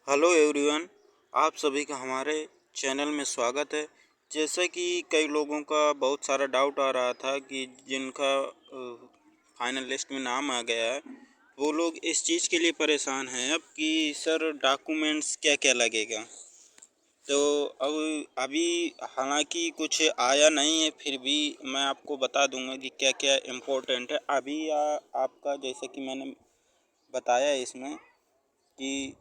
Hello everyone. आप सभी का हमारे चैनल में स्वागत है। जैसे कि कई लोगों का बहुत सारा डाउट आ रहा था कि जिनका फाइनल लिस्ट में नाम आ गया है वो लोग इस चीज़ के लिए परेशान हैं अब कि सर डॉक्यूमेंट्स क्या क्या लगेगा। तो अब अभी हालांकि कुछ आया नहीं है, फिर भी मैं आपको बता दूंगा कि क्या क्या इम्पोर्टेंट है। अभी आपका जैसे कि मैंने बताया इसमें कि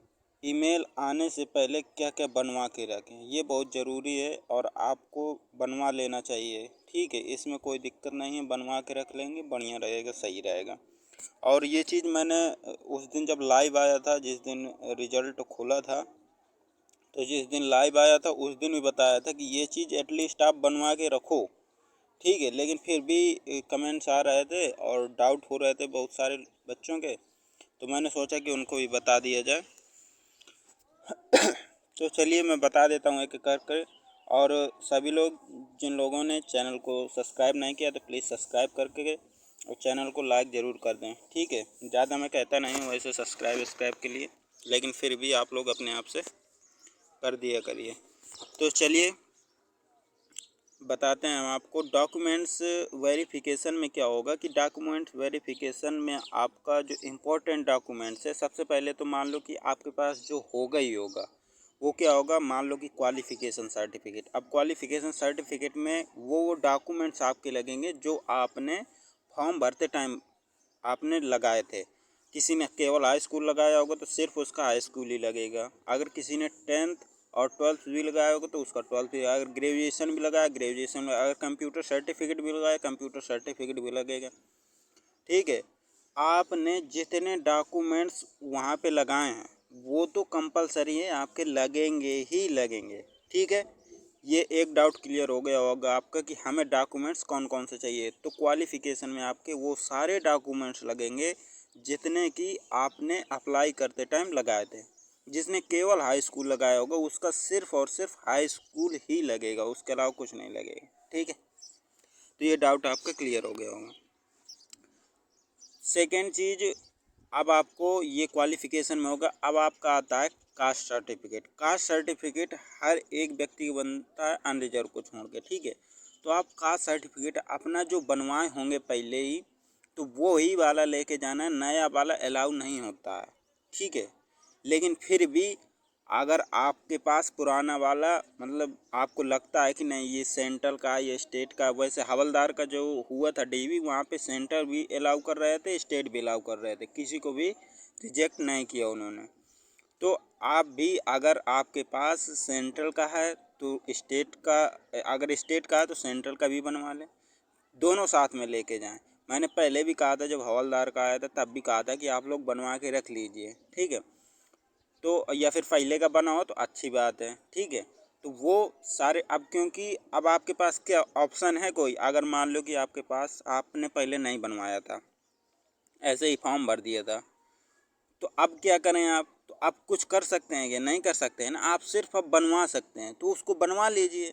ईमेल आने से पहले क्या क्या बनवा के रखें, ये बहुत ज़रूरी है और आपको बनवा लेना चाहिए। ठीक है, इसमें कोई दिक्कत नहीं है, बनवा के रख लेंगे, बढ़िया रहेगा, सही रहेगा। और ये चीज़ मैंने उस दिन जब लाइव आया था, जिस दिन रिजल्ट खुला था, तो जिस दिन लाइव आया था उस दिन भी बताया था कि ये चीज़ एटलीस्ट आप बनवा के रखो। ठीक है, लेकिन फिर भी कमेंट्स आ रहे थे और डाउट हो रहे थे बहुत सारे बच्चों के, तो मैंने सोचा कि उनको भी बता दिया जाए। तो चलिए मैं बता देता हूँ एक एक करके। और सभी लोग जिन लोगों ने चैनल को सब्सक्राइब नहीं किया तो प्लीज़ सब्सक्राइब करके और चैनल को लाइक ज़रूर कर दें। ठीक है, ज़्यादा मैं कहता नहीं हूँ वैसे सब्सक्राइब के लिए, लेकिन फिर भी आप लोग अपने आप से कर दिया करिए। तो चलिए बताते हैं हम आपको डॉक्यूमेंट्स वेरिफिकेशन में क्या होगा। कि डॉक्यूमेंट्स वेरिफिकेशन में आपका जो इम्पोर्टेंट डॉक्यूमेंट्स है, सबसे पहले तो मान लो कि आपके पास जो होगा ही होगा वो क्या होगा। मान लो कि क्वालिफ़िकेशन सर्टिफिकेट। अब क्वालिफ़िकेशन सर्टिफिकेट में वो डॉक्यूमेंट्स आपके लगेंगे जो आपने फॉर्म भरते टाइम आपने लगाए थे। किसी ने केवल हाई स्कूल लगाया होगा तो सिर्फ उसका हाई स्कूल ही लगेगा। अगर किसी ने टेंथ और ट्वेल्थ भी लगाया होगा तो उसका ट्वेल्थ भी। अगर ग्रेजुएशन भी लगाया ग्रेजुएशन में। अगर कंप्यूटर सर्टिफिकेट भी लगाया कंप्यूटर सर्टिफिकेट भी लगेगा। ठीक है, आपने जितने डॉक्यूमेंट्स वहाँ पे लगाए हैं वो तो कंपलसरी है, आपके लगेंगे ही लगेंगे। ठीक है, ये एक डाउट क्लियर हो गया होगा आपका कि हमें डॉक्यूमेंट्स कौन कौन से चाहिए। तो क्वालिफ़िकेशन में आपके वो सारे डॉक्यूमेंट्स लगेंगे जितने कि आपने अप्लाई करते टाइम लगाए थे। जिसने केवल हाई स्कूल लगाया होगा उसका सिर्फ और सिर्फ हाई स्कूल ही लगेगा, उसके अलावा कुछ नहीं लगेगा। ठीक है, तो ये डाउट आपका क्लियर हो गया होगा। सेकेंड चीज़, अब आपको ये क्वालिफ़िकेशन में होगा। अब आपका आता है कास्ट सर्टिफिकेट। कास्ट सर्टिफिकेट हर एक व्यक्ति को बनता है अनरिजर्व को छोड़ के। ठीक है, तो आप कास्ट सर्टिफिकेट अपना जो बनवाए होंगे पहले ही तो वो ही वाला लेके जाना है, नया वाला अलाउ नहीं होता है। ठीक है, लेकिन फिर भी अगर आपके पास पुराना वाला मतलब आपको लगता है कि नहीं ये सेंट्रल का ये स्टेट का, वैसे हवलदार का जो हुआ था डीवी वहाँ पे सेंटर भी अलाउ कर रहे थे, स्टेट भी अलाउ कर रहे थे, किसी को भी रिजेक्ट नहीं किया उन्होंने। तो आप भी अगर आपके पास सेंट्रल का है तो स्टेट का, अगर स्टेट का है तो सेंट्रल का भी बनवा लें, दोनों साथ में लेके जाएं। मैंने पहले भी कहा था, जब हवलदार का आया था तब भी कहा था कि आप लोग बनवा के रख लीजिए। ठीक है, तो या फिर पहले का बना हो तो अच्छी बात है। ठीक है, तो वो सारे अब क्योंकि अब आपके पास क्या ऑप्शन है कोई, अगर मान लो कि आपके पास आपने पहले नहीं बनवाया था, ऐसे ही फॉर्म भर दिया था, तो अब क्या करें आप। तो आप कुछ कर सकते हैं कि नहीं कर सकते हैं ना, आप सिर्फ अब बनवा सकते हैं तो उसको बनवा लीजिए।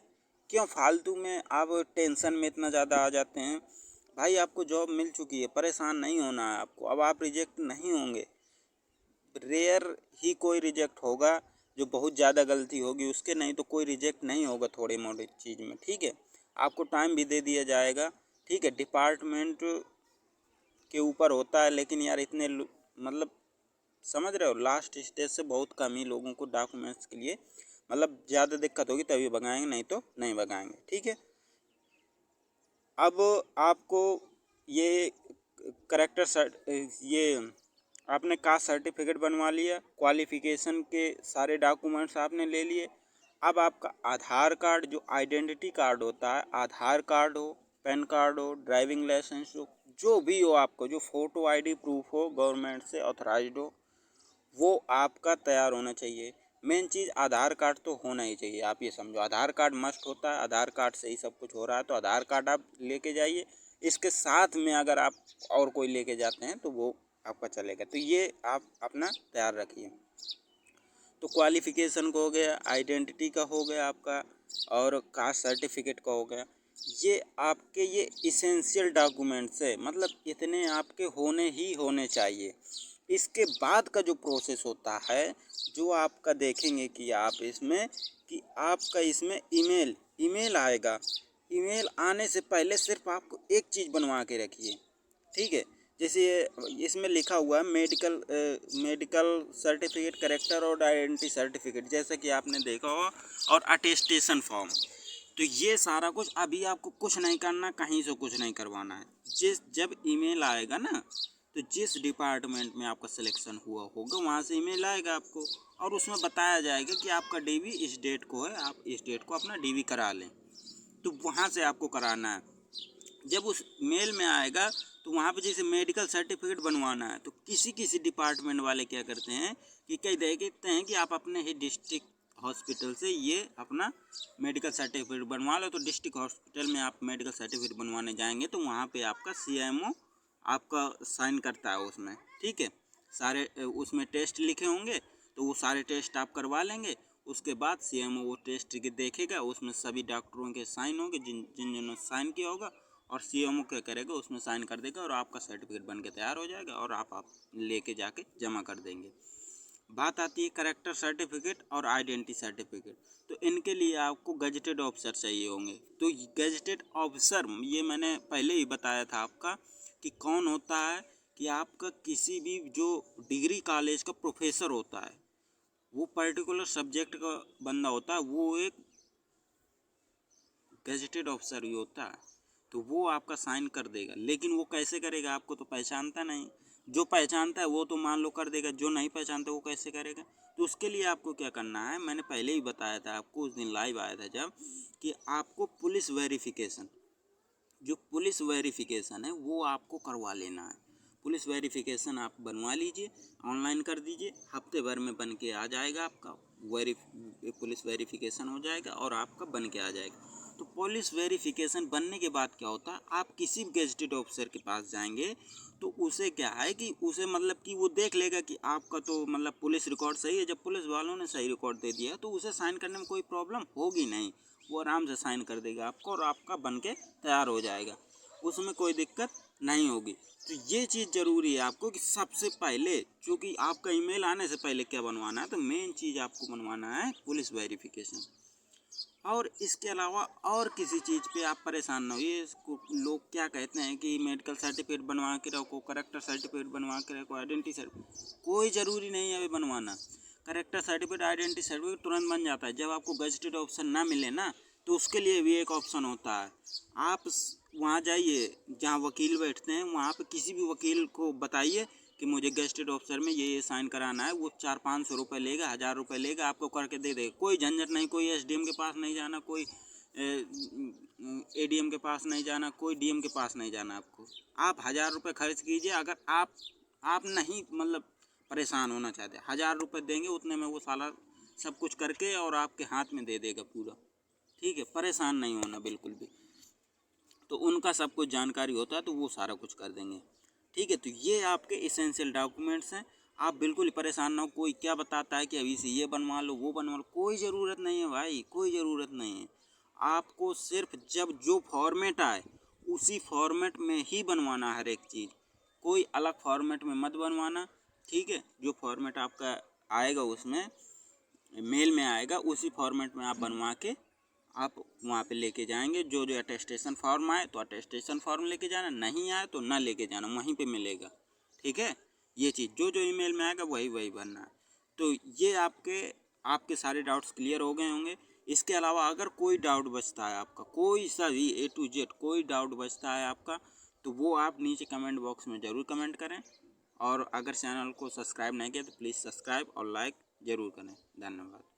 क्यों फालतू में आप टेंशन में इतना ज़्यादा आ जाते हैं। भाई आपको जॉब मिल चुकी है, परेशान नहीं होना है आपको। अब आप रिजेक्ट नहीं होंगे, रेयर ही कोई रिजेक्ट होगा जो बहुत ज़्यादा गलती होगी उसके, नहीं तो कोई रिजेक्ट नहीं होगा थोड़ी मोटी चीज़ में। ठीक है, आपको टाइम भी दे दिया जाएगा। ठीक है, डिपार्टमेंट के ऊपर होता है, लेकिन यार इतने मतलब समझ रहे हो, लास्ट स्टेज से बहुत कम ही लोगों को डॉक्यूमेंट्स के लिए मतलब ज़्यादा दिक्कत होगी तभी भगाएंगे, नहीं तो नहीं भगाएंगे। ठीक है, अब आपको ये ये आपने कास्ट सर्टिफिकेट बनवा लिया, क्वालिफ़िकेशन के सारे डॉक्यूमेंट्स आपने ले लिए। अब आपका आधार कार्ड जो आइडेंटिटी कार्ड होता है, आधार कार्ड हो, पैन कार्ड हो, ड्राइविंग लाइसेंस हो, जो भी हो आपको, जो फ़ोटो आईडी प्रूफ हो, गवर्नमेंट से ऑथराइज्ड हो, वो आपका तैयार होना चाहिए। मेन चीज़ आधार कार्ड तो होना ही चाहिए। आप ये समझो आधार कार्ड मस्ट होता है, आधार कार्ड से ही सब कुछ हो रहा है, तो आधार कार्ड आप लेके जाइए। इसके साथ में अगर आप और कोई लेके जाते हैं तो वो आपका चलेगा, तो ये आप अपना तैयार रखिए। तो क्वालिफ़िकेशन का हो गया, आइडेंटिटी का हो गया आपका, और कास्ट सर्टिफिकेट का हो गया। ये आपके ये इसेंशियल डॉक्यूमेंट्स है, मतलब इतने आपके होने ही होने चाहिए। इसके बाद का जो प्रोसेस होता है, जो आपका देखेंगे कि आप इसमें कि आपका इसमें ईमेल आएगा। ईमेल आने से पहले सिर्फ आपको एक चीज़ बनवा के रखिए, ठीक है। जैसे इसमें लिखा हुआ है मेडिकल सर्टिफिकेट, करेक्टर और आइडेंटिटी सर्टिफिकेट, जैसा कि आपने देखा हो, और अटेस्टेशन फॉर्म। तो ये सारा कुछ अभी आपको कुछ नहीं करना, कहीं से कुछ नहीं करवाना है। जब ईमेल आएगा ना, तो जिस डिपार्टमेंट में आपका सिलेक्शन हुआ होगा वहाँ से ईमेल आएगा आपको, और उसमें बताया जाएगा कि आपका डीवी इस डेट को है, आप इस डेट को अपना डीवी करा लें। तो वहाँ से आपको कराना है। जब उस मेल में आएगा तो वहाँ पे जैसे मेडिकल सर्टिफिकेट बनवाना है, तो किसी डिपार्टमेंट वाले क्या करते हैं कि कई देखते हैं कि आप अपने ही डिस्ट्रिक्ट हॉस्पिटल से ये अपना मेडिकल सर्टिफिकेट बनवा लो। तो डिस्ट्रिक्ट हॉस्पिटल में आप मेडिकल सर्टिफिकेट बनवाने जाएंगे तो वहाँ पे आपका CMO आपका साइन करता है उसमें, ठीक है। सारे उसमें टेस्ट लिखे होंगे, तो वो सारे टेस्ट आप करवा लेंगे। उसके बाद CMO वो टेस्ट के देखेगा, उसमें सभी डॉक्टरों के साइन होंगे, जिन्होंने साइन किया होगा, और CMO क्या करेगा उसमें साइन कर देगा, और आपका सर्टिफिकेट बन के तैयार हो जाएगा, और आप लेके जाके जमा कर देंगे। बात आती है करेक्टर सर्टिफिकेट और आइडेंटिटी सर्टिफिकेट। तो इनके लिए आपको गजेटेड ऑफिसर चाहिए होंगे। तो गजेटेड ऑफिसर ये मैंने पहले ही बताया था आपका कि कौन होता है, कि आपका किसी भी जो डिग्री कॉलेज का प्रोफेसर होता है, वो पर्टिकुलर सब्जेक्ट का बंदा होता है, वो एक गजेटेड ऑफिसर ही होता है। तो वो आपका साइन कर देगा, लेकिन वो कैसे करेगा, आपको तो पहचानता नहीं। जो पहचानता है वो तो मान लो कर देगा, जो नहीं पहचानता वो कैसे करेगा। तो उसके लिए आपको क्या करना है, मैंने पहले ही बताया था आपको, उस दिन लाइव आया था जब, कि आपको पुलिस वेरिफिकेशन, जो पुलिस वेरिफिकेशन है वो आपको करवा लेना है। पुलिस वेरिफिकेशन आप बनवा लीजिए, ऑनलाइन कर दीजिए, हफ्ते भर में बन के आ जाएगा आपका पुलिस वेरिफिकेशन हो जाएगा और आपका बन के आ जाएगा। तो पुलिस वेरिफिकेशन बनने के बाद क्या होता है, आप किसी भी गेजेटेड ऑफिसर के पास जाएंगे तो उसे क्या है कि उसे मतलब कि वो देख लेगा कि आपका तो मतलब पुलिस रिकॉर्ड सही है। जब पुलिस वालों ने सही रिकॉर्ड दे दिया तो उसे साइन करने में कोई प्रॉब्लम होगी नहीं, वो आराम से साइन कर देगा आपको, और आपका बन के तैयार हो जाएगा, उसमें कोई दिक्कत नहीं होगी। तो ये चीज़ ज़रूरी है आपको कि सबसे पहले, चूँकि आपका ईमेल आने से पहले क्या बनवाना है, तो मेन चीज़ आपको बनवाना है पुलिस वेरिफिकेशन। और इसके अलावा और किसी चीज़ पे आप परेशान ना होइए। इसको लोग क्या कहते हैं कि मेडिकल सर्टिफिकेट बनवा के रखो, करेक्टर सर्टिफिकेट बनवा के रखो, आइडेंटिटी सर्टिफिकेट, कोई ज़रूरी नहीं है अभी बनवाना। करेक्टर सर्टिफिकेट, आइडेंटिटी सर्टिफिकेट तुरंत बन जाता है। जब आपको गजेटेड ऑप्शन ना मिले ना, तो उसके लिए भी एक ऑप्शन होता है। आप वहाँ जाइए जहाँ वकील बैठते हैं, वहाँ पे किसी भी वकील को बताइए कि मुझे गेस्टेड ऑफिसर में ये साइन कराना है। वो 400-500 रुपये लेगा, 1000 रुपये लेगा, आपको करके दे देगा। कोई झंझट नहीं, कोई SDM के पास नहीं जाना, कोई ADM के पास नहीं जाना, कोई DM के पास नहीं जाना। आपको आप 1000 रुपये खर्च कीजिए। अगर आप नहीं मतलब परेशान होना चाहते, 1000 रुपये देंगे, उतने में वो साला सब कुछ करके और आपके हाथ में दे देगा पूरा, ठीक है। परेशान नहीं होना बिल्कुल भी। तो उनका सब कुछ जानकारी होता है, तो वो सारा कुछ कर देंगे, ठीक है। तो ये आपके इसेंशियल डॉक्यूमेंट्स हैं। आप बिल्कुल परेशान ना हो। कोई क्या बताता है कि अभी से ये बनवा लो, वो बनवा लो, कोई ज़रूरत नहीं है भाई, कोई ज़रूरत नहीं है। आपको सिर्फ जब जो फॉर्मेट आए उसी फॉर्मेट में ही बनवाना हर एक चीज़, कोई अलग फॉर्मेट में मत बनवाना, ठीक है। जो फॉर्मेट आपका आएगा उसमें मेल में आएगा, उसी फॉर्मेट में आप बनवा के आप वहाँ पे लेके जाएंगे। जो जो अटेस्टेशन फॉर्म आए तो अटेस्टेशन फॉर्म लेके जाना, नहीं आए तो ना लेके जाना, वहीं पे मिलेगा, ठीक है। ये चीज़ जो जो ईमेल में आएगा वही वही भरना है। तो ये आपके सारे डाउट्स क्लियर हो गए होंगे। इसके अलावा अगर कोई डाउट बचता है आपका, कोई सा भी A to Z कोई डाउट बचता है आपका, तो वो आप नीचे कमेंट बॉक्स में ज़रूर कमेंट करें। और अगर चैनल को सब्सक्राइब नहीं किया तो प्लीज़ सब्सक्राइब और लाइक ज़रूर करें। धन्यवाद।